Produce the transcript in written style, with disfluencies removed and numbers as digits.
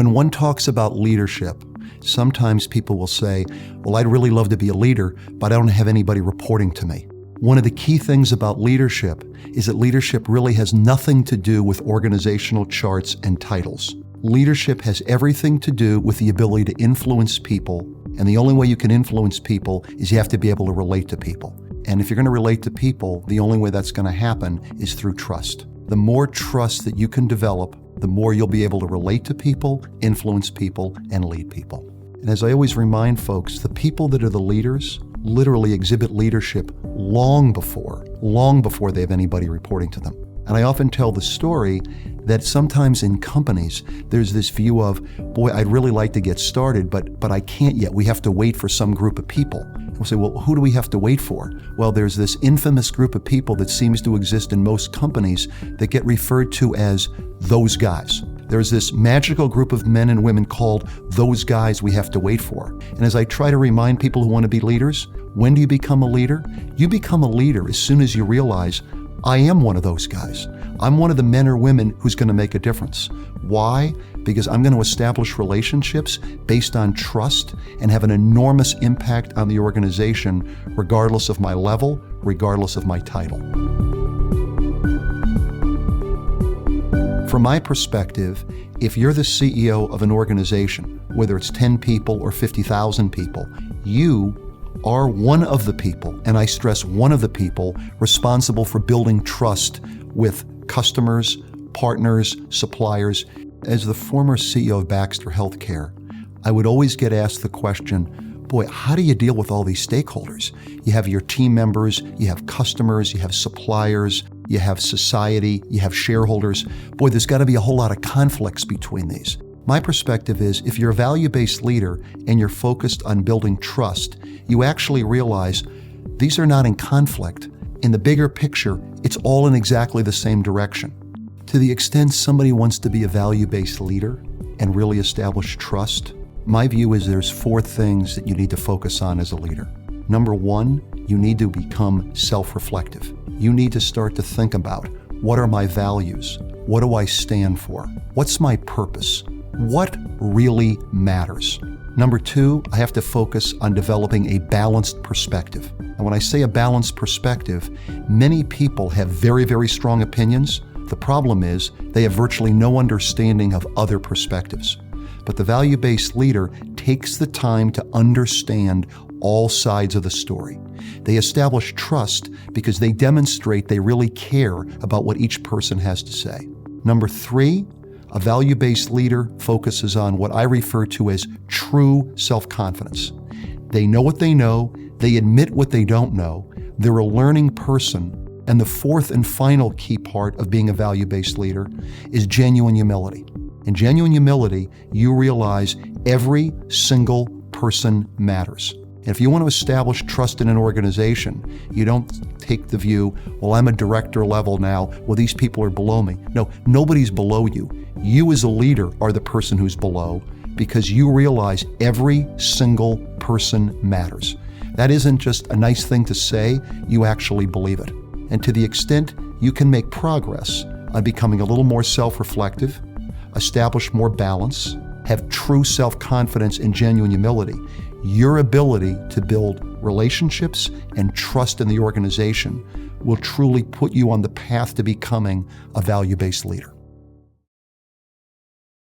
When one talks about leadership, sometimes people will say, well, I'd really love to be a leader, but I don't have anybody reporting to me. One of the key things about leadership is that leadership really has nothing to do with organizational charts and titles. Leadership has everything to do with the ability to influence people, and the only way you can influence people is you have to be able to relate to people. And if you're going to relate to people, the only way that's going to happen is through trust. The more trust that you can develop, the more you'll be able to relate to people, influence people, and lead people. And as I always remind folks, the people that are the leaders literally exhibit leadership long before they have anybody reporting to them. And I often tell the story that sometimes in companies, there's this view of, boy, I'd really like to get started, but I can't yet. We have to wait for some group of people. We'll say, well, who do we have to wait for? Well, there's this infamous group of people that seems to exist in most companies that get referred to as those guys. There's this magical group of men and women called those guys we have to wait for. And as I try to remind people who want to be leaders, when do you become a leader? You become a leader as soon as you realize, I am one of those guys. I'm one of the men or women who's going to make a difference. Why? Because I'm going to establish relationships based on trust and have an enormous impact on the organization, regardless of my level, regardless of my title. From my perspective, if you're the CEO of an organization, whether it's 10 people or 50,000 people, you are one of the people, and I stress one of the people, responsible for building trust with customers, partners, suppliers. As the former CEO of Baxter Healthcare, I would always get asked the question, boy, how do you deal with all these stakeholders? You have your team members, you have customers, you have suppliers, you have society, you have shareholders. Boy, there's got to be a whole lot of conflicts between these. My perspective is if you're a value-based leader and you're focused on building trust, you actually realize these are not in conflict. In the bigger picture, it's all in exactly the same direction. To the extent somebody wants to be a value-based leader and really establish trust, my view is there's 4 things that you need to focus on as a leader. Number 1, you need to become self-reflective. You need to start to think about, what are my values? What do I stand for? What's my purpose? What really matters? Number 2, I have to focus on developing a balanced perspective. And when I say a balanced perspective, many people have very, very strong opinions. The problem is they have virtually no understanding of other perspectives. But the value-based leader takes the time to understand all sides of the story. They establish trust because they demonstrate they really care about what each person has to say. Number 3, a value-based leader focuses on what I refer to as true self-confidence. They know what they know, they admit what they don't know, they're a learning person, and the 4th and final key part of being a value-based leader is genuine humility. In genuine humility, you realize every single person matters. And if you want to establish trust in an organization, you don't take the view, well, I'm a director level now, well, these people are below me. No, nobody's below you. You as a leader are the person who's below because you realize every single person matters. That isn't just a nice thing to say, you actually believe it. And to the extent you can make progress on becoming a little more self-reflective, establish more balance, have true self-confidence and genuine humility, your ability to build relationships and trust in the organization will truly put you on the path to becoming a value-based leader.